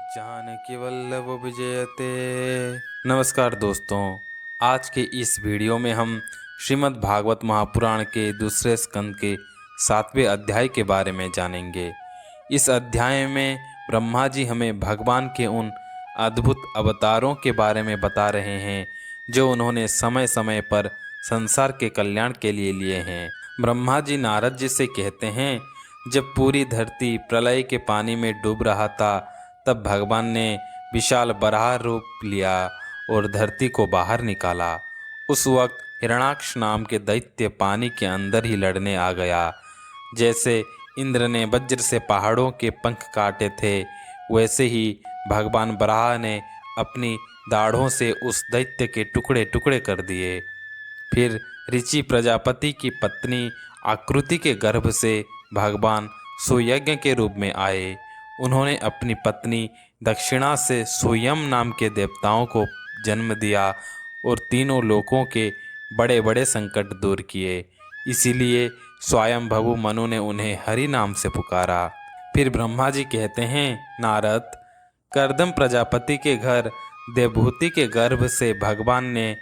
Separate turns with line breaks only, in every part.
जानकी वल्लभ विजयते। नमस्कार दोस्तों, आज के इस वीडियो में हम श्रीमद् भागवत महापुराण के दूसरे स्कंद के 7वें अध्याय के बारे में जानेंगे। इस अध्याय में ब्रह्मा जी हमें भगवान के उन अद्भुत अवतारों के बारे में बता रहे हैं जो उन्होंने समय समय पर संसार के कल्याण के लिए लिए हैं। ब्रह्मा जी नारद जी से कहते हैं, जब पूरी धरती प्रलय के पानी में डूब रहा था तब भगवान ने विशाल बराह रूप लिया और धरती को बाहर निकाला। उस वक्त हिरणाक्ष नाम के दैत्य पानी के अंदर ही लड़ने आ गया। जैसे इंद्र ने वज्र से पहाड़ों के पंख काटे थे, वैसे ही भगवान बराह ने अपनी दाढ़ों से उस दैत्य के टुकड़े टुकड़े कर दिए। फिर ऋषि प्रजापति की पत्नी आकृति के गर्भ से भगवान सुयज्ञ के रूप में आए। उन्होंने अपनी पत्नी दक्षिणा से सुयम नाम के देवताओं को जन्म दिया और तीनों लोकों के बड़े बड़े संकट दूर किए। इसीलिए स्वयंभू मनु ने उन्हें हरि नाम से पुकारा। फिर ब्रह्मा जी कहते हैं, नारद, कर्दम प्रजापति के घर देवभूति के गर्भ से भगवान ने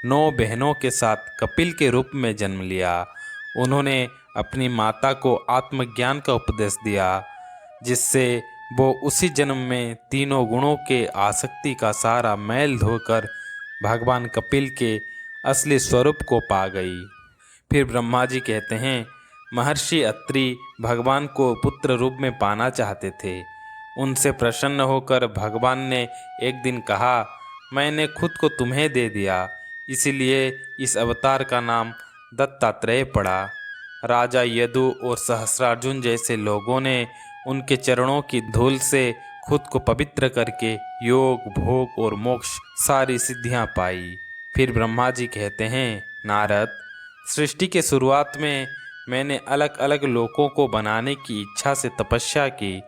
9 बहनों के साथ कपिल के रूप में जन्म लिया। उन्होंने अपनी माता को आत्मज्ञान का उपदेश दिया, जिससे वो उसी जन्म में तीनों गुणों के आसक्ति का सारा मैल धोकर भगवान कपिल के असली स्वरूप को पा गई। फिर ब्रह्मा जी कहते हैं, महर्षि अत्रि भगवान को पुत्र रूप में पाना चाहते थे। उनसे प्रसन्न होकर भगवान ने एक दिन कहा, मैंने खुद को तुम्हें दे दिया, इसीलिए इस अवतार का नाम दत्तात्रेय पड़ा। राजा यदु और सहस्रार्जुन जैसे लोगों ने उनके चरणों की धूल से खुद को पवित्र करके योग, भोग और मोक्ष सारी सिद्धियां पाई। फिर ब्रह्मा जी कहते हैं, नारद, सृष्टि के शुरुआत में मैंने अलग अलग लोकों को बनाने की इच्छा से तपस्या की।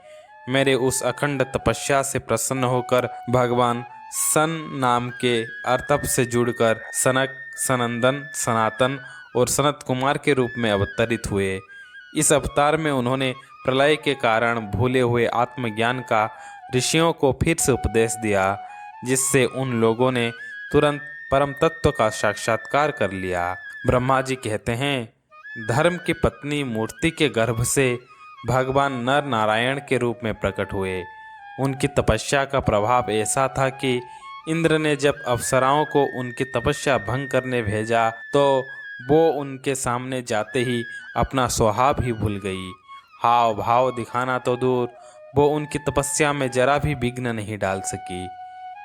मेरे उस अखंड तपस्या से प्रसन्न होकर भगवान सन नाम के अर्तप से जुड़कर सनक, सनंदन, सनातन और सनत कुमार के रूप में अवतरित हुए। इस अवतार में उन्होंने प्रलय के कारण भूले हुए आत्मज्ञान का ऋषियों को फिर से उपदेश दिया, जिससे उन लोगों ने तुरंत परम तत्व का साक्षात्कार कर लिया। ब्रह्मा जी कहते हैं, धर्म की पत्नी मूर्ति के गर्भ से भगवान नर नारायण के रूप में प्रकट हुए। उनकी तपस्या का प्रभाव ऐसा था कि इंद्र ने जब अप्सराओं को उनकी तपस्या भंग करने भेजा तो वो उनके सामने जाते ही अपना स्वभाव ही भूल गई। हाव भाव दिखाना तो दूर, वो उनकी तपस्या में जरा भी विघ्न नहीं डाल सकी।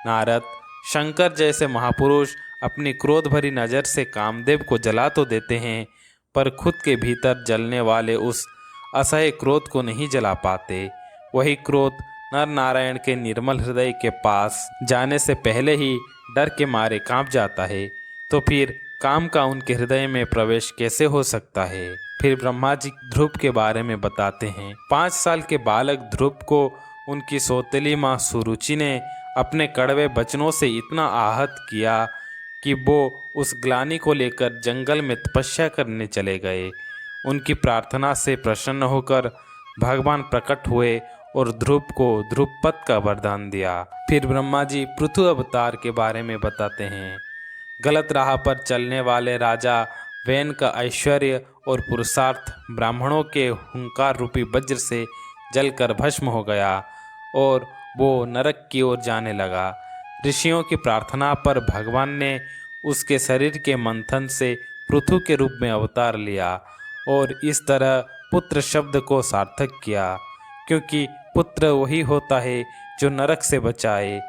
नारद, शंकर जैसे महापुरुष अपनी क्रोध भरी नज़र से कामदेव को जला तो देते हैं, पर खुद के भीतर जलने वाले उस असह्य क्रोध को नहीं जला पाते। वही क्रोध नर नारायण के निर्मल हृदय के पास जाने से पहले ही डर के मारे कांप जाता है, तो फिर काम का उनके हृदय में प्रवेश कैसे हो सकता है। फिर ब्रह्मा जी ध्रुव के बारे में बताते हैं, 5 साल के बालक ध्रुव को उनकी सौतेली माँ सुरुचि ने अपने कड़वे वचनों से इतना आहत किया कि वो उस ग्लानि को लेकर जंगल में तपस्या करने चले गए। उनकी प्रार्थना से प्रसन्न होकर भगवान प्रकट हुए और ध्रुव को ध्रुवपद का वरदान दिया। फिर ब्रह्मा जी पृथु अवतार के बारे में बताते हैं, गलत राह पर चलने वाले राजा वैन का ऐश्वर्य और पुरुषार्थ ब्राह्मणों के हुंकार रूपी वज्र से जलकर भस्म हो गया और वो नरक की ओर जाने लगा। ऋषियों की प्रार्थना पर भगवान ने उसके शरीर के मंथन से पृथु के रूप में अवतार लिया और इस तरह पुत्र शब्द को सार्थक किया, क्योंकि पुत्र वही होता है जो नरक से बचाए।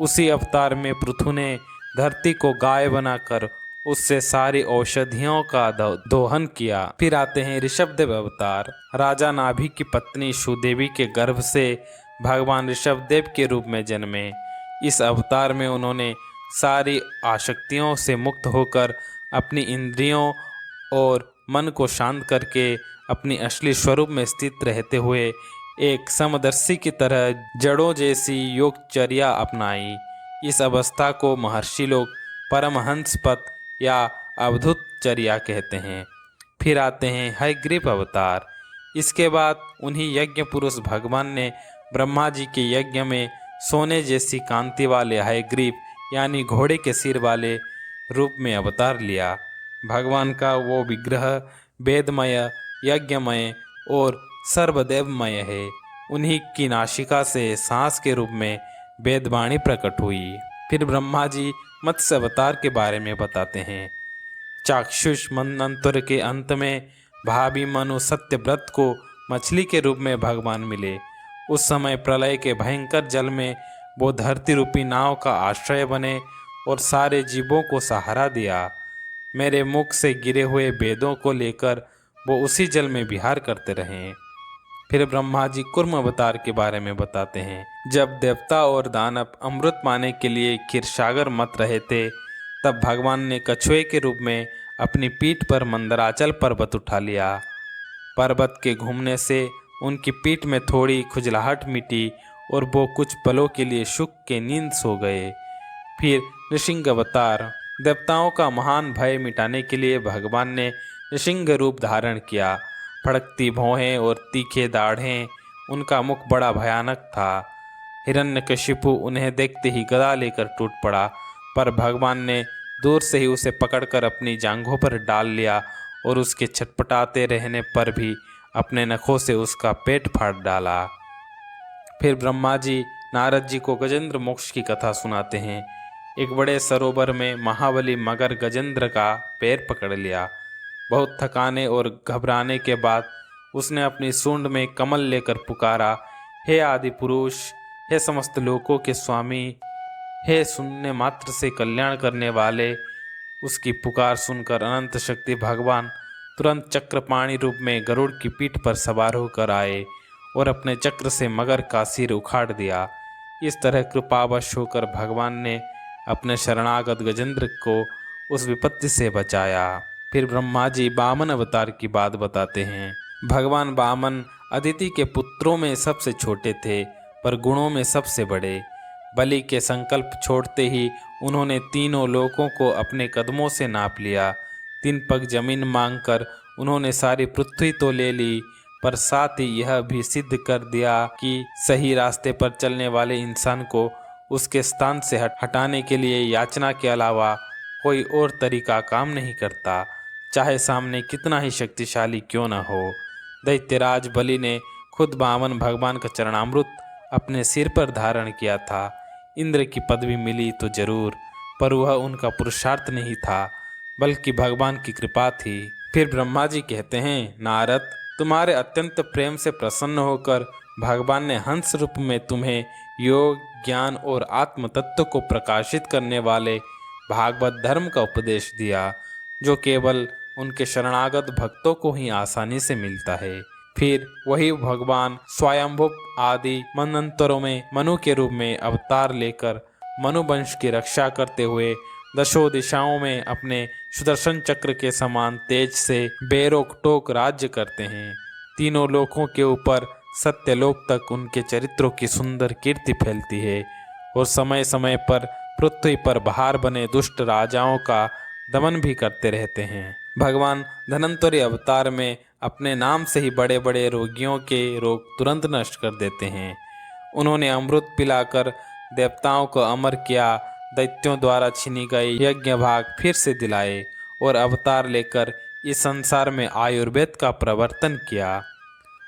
उसी अवतार में पृथु ने धरती को गाय बनाकर उससे सारी औषधियों का दोहन किया। फिर आते हैं ऋषभदेव अवतार। राजा नाभि की पत्नी सुदेवी के गर्भ से भगवान ऋषभदेव के रूप में जन्मे। इस अवतार में उन्होंने सारी आसक्तियों से मुक्त होकर अपनी इंद्रियों और मन को शांत करके अपनी असली स्वरूप में स्थित रहते हुए एक समदर्शी की तरह जड़ों जैसी योगचर्या अपनाई। इस अवस्था को महर्षि लोग परमहंस पद या अवधूत चर्या कहते हैं। फिर आते हैं हयग्रीव अवतार। इसके बाद उन्हीं यज्ञ पुरुष भगवान ने ब्रह्मा जी के यज्ञ में सोने जैसी कांति वाले हयग्रीव यानी घोड़े के सिर वाले रूप में अवतार लिया। भगवान का वो विग्रह वेदमय, यज्ञमय और सर्वदेवमय है। उन्हीं की नासिका से सांस के रूप में वेदवाणी प्रकट हुई। फिर ब्रह्मा जी मत्स्य अवतार के बारे में बताते हैं। चाक्षुष मनंतर के अंत में भावी मनु सत्यव्रत को मछली के रूप में भगवान मिले। उस समय प्रलय के भयंकर जल में वो धरती रूपी नाव का आश्रय बने और सारे जीवों को सहारा दिया। मेरे मुख से गिरे हुए वेदों को लेकर वो उसी जल में विहार करते रहे। फिर ब्रह्मा जी कूर्म अवतार के बारे में बताते हैं। जब देवता और दानव अमृत पाने के लिए क्षीरसागर मत रहे थे, तब भगवान ने कछुए के रूप में अपनी पीठ पर मंदराचल पर्वत उठा लिया। पर्वत के घूमने से उनकी पीठ में थोड़ी खुजलाहट मिटी और वो कुछ पलों के लिए सुख के नींद सो गए। फिर नृसिंह अवतार, देवताओं का महान भय मिटाने के लिए भगवान ने नृसिंह रूप धारण किया। फड़कती भौहें और तीखे दाढ़ें, उनका मुख बड़ा भयानक था। हिरण्यकशिपु उन्हें देखते ही गदा लेकर टूट पड़ा, पर भगवान ने दूर से ही उसे पकड़कर अपनी जांघों पर डाल लिया और उसके छटपटाते रहने पर भी अपने नखों से उसका पेट फाड़ डाला। फिर ब्रह्मा जी नारद जी को गजेंद्र मोक्ष की कथा सुनाते हैं। एक बड़े सरोवर में महाबली मगर गजेंद्र का पैर पकड़ लिया। बहुत थकाने और घबराने के बाद उसने अपनी सूंड में कमल लेकर पुकारा, हे आदि पुरुष, हे समस्त लोकों के स्वामी, हे सुनने मात्र से कल्याण करने वाले। उसकी पुकार सुनकर अनंत शक्ति भगवान तुरंत चक्रपाणी रूप में गरुड़ की पीठ पर सवार होकर आए और अपने चक्र से मगर का सिर उखाड़ दिया। इस तरह कृपावश होकर भगवान ने अपने शरणागत गजेंद्र को उस विपत्ति से बचाया। फिर ब्रह्मा जी वामन अवतार की बात बताते हैं। भगवान वामन अदिति के पुत्रों में सबसे छोटे थे, पर गुणों में सबसे बड़े। बलि के संकल्प छोड़ते ही उन्होंने तीनों लोकों को अपने कदमों से नाप लिया। 3 पग जमीन मांगकर उन्होंने सारी पृथ्वी तो ले ली, पर साथ ही यह भी सिद्ध कर दिया कि सही रास्ते पर चलने वाले इंसान को उसके स्थान से हटाने के लिए याचना के अलावा कोई और तरीका काम नहीं करता, चाहे सामने कितना ही शक्तिशाली क्यों न हो। दैत्यराज बलि ने खुद वामन भगवान का चरणामृत अपने सिर पर धारण किया था। इंद्र की पदवी मिली तो जरूर, पर वह उनका पुरुषार्थ नहीं था, बल्कि भगवान की कृपा थी। फिर ब्रह्मा जी कहते हैं, नारद, तुम्हारे अत्यंत प्रेम से प्रसन्न होकर भगवान ने हंस रूप में तुम्हें योग, ज्ञान और आत्म तत्व को प्रकाशित करने वाले भागवत धर्म का उपदेश दिया, जो केवल उनके शरणागत भक्तों को ही आसानी से मिलता है। फिर वही भगवान स्वयंभुव आदि मनंतरों में मनु के रूप में अवतार लेकर मनुवंश की रक्षा करते हुए दशों दिशाओं में अपने सुदर्शन चक्र के समान तेज से बेरोक टोक राज्य करते हैं। तीनों लोकों के ऊपर सत्यलोक तक उनके चरित्रों की सुंदर कीर्ति फैलती है और समय समय पर पृथ्वी पर बाहर बने दुष्ट राजाओं का दमन भी करते रहते हैं। भगवान धनंतरी अवतार में अपने नाम से ही बड़े बड़े रोगियों के रोग तुरंत नष्ट कर देते हैं। उन्होंने अमृत पिलाकर देवताओं को अमर किया, दैत्यों द्वारा छीनी गई यज्ञ भाग फिर से दिलाए और अवतार लेकर इस संसार में आयुर्वेद का प्रवर्तन किया।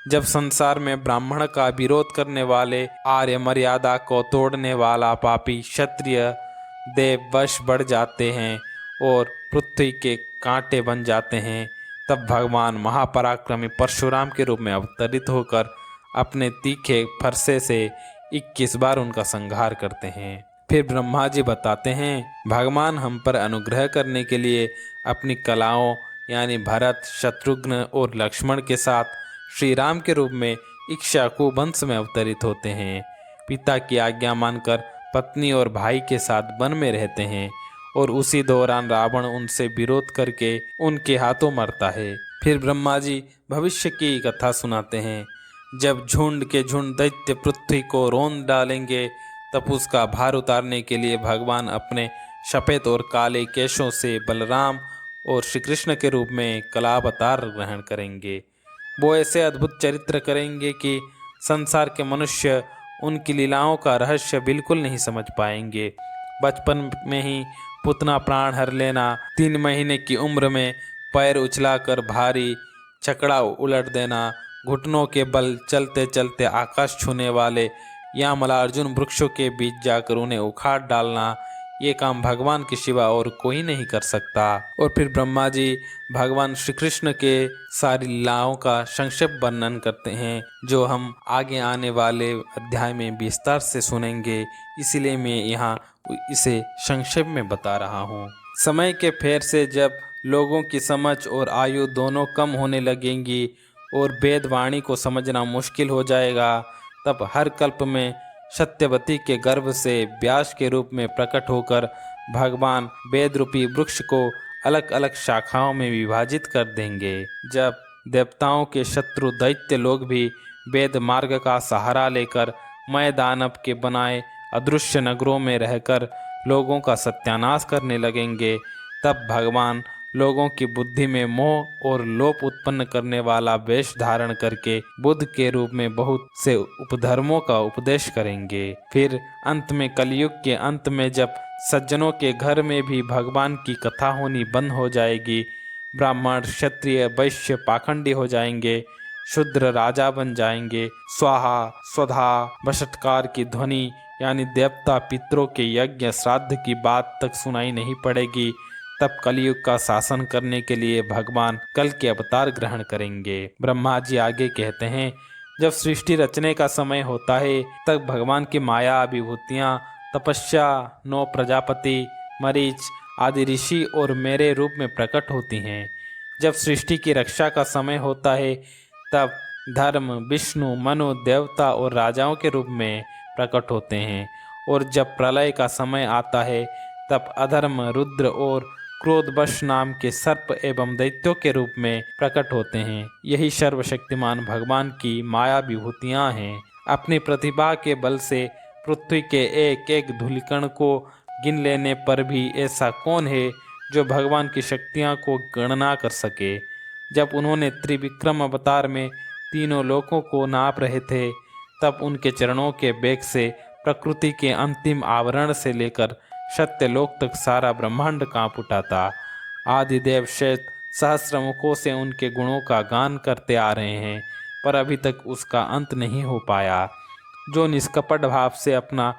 जब संसार में ब्राह्मण का विरोध करने वाले, आर्य मर्यादा को तोड़ने वाला पापी क्षत्रिय देव वश बढ़ जाते हैं और पृथ्वी के कांटे बन जाते हैं, तब भगवान महापराक्रमी परशुराम के रूप में अवतरित होकर अपने तीखे फरसे से 21 बार उनका संहार करते हैं। फिर ब्रह्मा जी बताते हैं, भगवान हम पर अनुग्रह करने के लिए अपनी कलाओं यानी भरत, शत्रुघ्न और लक्ष्मण के साथ श्री राम के रूप में इक्ष्वाकु वंश में अवतरित होते हैं। पिता की आज्ञा मानकर पत्नी और भाई के साथ वन में रहते हैं और उसी दौरान रावण उनसे विरोध करके उनके हाथों मरता है। फिर ब्रह्मा जी भविष्य की कथा सुनाते हैं। जब झुंड के झुंड दैत्य पृथ्वी को रौंद डालेंगे, तब उसका भार उतारने के लिए भगवान अपने सफेद और काले केशों से बलराम और श्री कृष्ण के रूप में कलावतार ग्रहण करेंगे। वो ऐसे अद्भुत चरित्र करेंगे कि संसार के मनुष्य उनकी लीलाओं का रहस्य बिल्कुल नहीं समझ पाएंगे। बचपन में ही पुतना प्राण हर लेना, 3 महीने की उम्र में पैर उछलाकर भारी छकड़ा उलट देना, घुटनों के बल चलते चलते आकाश छूने वाले या मलार्जुन वृक्षों के बीच जाकर उन्हें उखाड़ डालना, ये काम भगवान के सिवा और कोई नहीं कर सकता। और फिर ब्रह्मा जी भगवान श्री कृष्ण के सारी लीलाओं का संक्षिप्त वर्णन करते हैं, जो हम आगे आने वाले अध्याय में विस्तार से सुनेंगे, इसीलिए मैं यहाँ इसे संक्षेप में बता रहा हूँ। समय के फेर से जब लोगों की समझ और आयु दोनों कम होने लगेंगी और वेद वाणी को समझना मुश्किल हो जाएगा, तब हर कल्प में सत्यवती के गर्भ से व्यास के रूप में प्रकट होकर भगवान वेद रूपी वृक्ष को अलग अलग शाखाओं में विभाजित कर देंगे। जब देवताओं के शत्रु दैत्य लोग भी वेद मार्ग का सहारा लेकर मय दानव के बनाए अदृश्य नगरों में रहकर लोगों का सत्यानाश करने लगेंगे, तब भगवान लोगों की बुद्धि में मोह और लोभ उत्पन्न करने वाला वेश धारण करके बुद्ध के रूप में बहुत से उपधर्मों का उपदेश करेंगे। फिर अंत में कलयुग के अंत में जब सज्जनों के घर में भी भगवान की कथा होनी बंद हो जाएगी, ब्राह्मण क्षत्रिय वैश्य पाखंडी हो जाएंगे, शूद्र राजा बन जाएंगे, स्वाहा स्वधा बशत्कार की ध्वनि यानी देवता पितरों के यज्ञ श्राद्ध की बात तक सुनाई नहीं पड़ेगी, तब कलयुग का शासन करने के लिए भगवान कल के अवतार ग्रहण करेंगे। ब्रह्मा जी आगे कहते हैं, जब सृष्टि रचने का समय होता है तब भगवान की माया विभूतियाँ तपस्या, 9 प्रजापति, मरीच आदि ऋषि और मेरे रूप में प्रकट होती हैं। जब सृष्टि की रक्षा का समय होता है तब धर्म, विष्णु, मनु, देवता और राजाओं के रूप में प्रकट होते हैं। और जब प्रलय का समय आता है तब अधर्म, रुद्र और क्रोधवश नाम के सर्प एवं दैत्यों के रूप में प्रकट होते हैं। यही सर्वशक्तिमान भगवान की माया विभूतियाँ हैं। अपनी प्रतिभा के बल से पृथ्वी के एक एक धूलिकण को गिन लेने पर भी ऐसा कौन है जो भगवान की शक्तियाँ को गणना कर सके। जब उन्होंने त्रिविक्रम अवतार में तीनों लोकों को नाप रहे थे, तब उनके चरणों के वेग से प्रकृति के अंतिम आवरण से लेकर सत्यलोक तक सारा ब्रह्मांड कांप उठा था। आदिदेव शेष सहस्र मुखों से उनके गुणों का गान करते आ रहे हैं, पर अभी तक उसका अंत नहीं हो पाया। जो निष्कपट भाव से अपना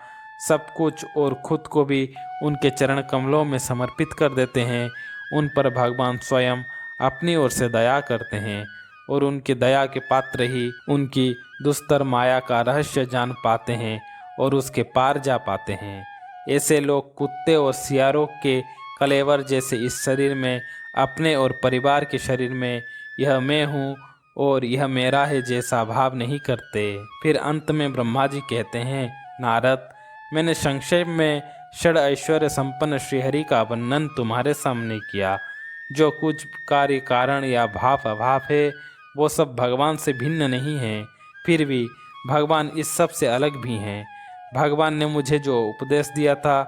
सब कुछ और खुद को भी उनके चरण कमलों में समर्पित कर देते हैं, उन पर भगवान स्वयं अपनी ओर से दया करते हैं और उनकी दया के पात्र ही उनकी दुस्तर माया का रहस्य जान पाते हैं और उसके पार जा पाते हैं। ऐसे लोग कुत्ते और सियारों के कलेवर जैसे इस शरीर में, अपने और परिवार के शरीर में यह मैं हूँ और यह मेरा है जैसा भाव नहीं करते। फिर अंत में ब्रह्मा जी कहते हैं, नारद, मैंने संक्षेप में षड ऐश्वर्य संपन्न श्रीहरि का वर्णन तुम्हारे सामने किया। जो कुछ कार्य कारण या भाव अभाव है वो सब भगवान से भिन्न नहीं है, फिर भी भगवान इस सब से अलग भी हैं। भगवान ने मुझे जो उपदेश दिया था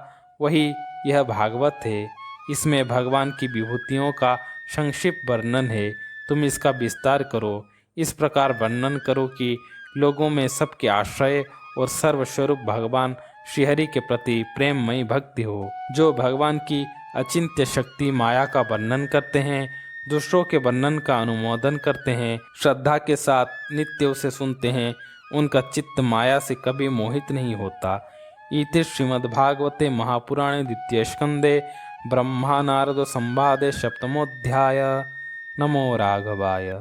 वही यह भागवत है। इसमें भगवान की विभूतियों का संक्षिप्त वर्णन है, तुम इसका विस्तार करो। इस प्रकार वर्णन करो कि लोगों में सबके आश्रय और सर्वस्वरूप भगवान श्रीहरि के प्रति प्रेममयी भक्ति हो। जो भगवान की अचिंत्य शक्ति माया का वर्णन करते हैं, दूसरों के वर्णन का अनुमोदन करते हैं, श्रद्धा के साथ नित्य उसे सुनते हैं, उनका चित्त माया से कभी मोहित नहीं होता। इति श्रीमद्भागवते महापुराणे द्वितीय स्कंदे ब्रह्मा नारद संवादे सप्तमोऽध्याय। नमो राघवाय।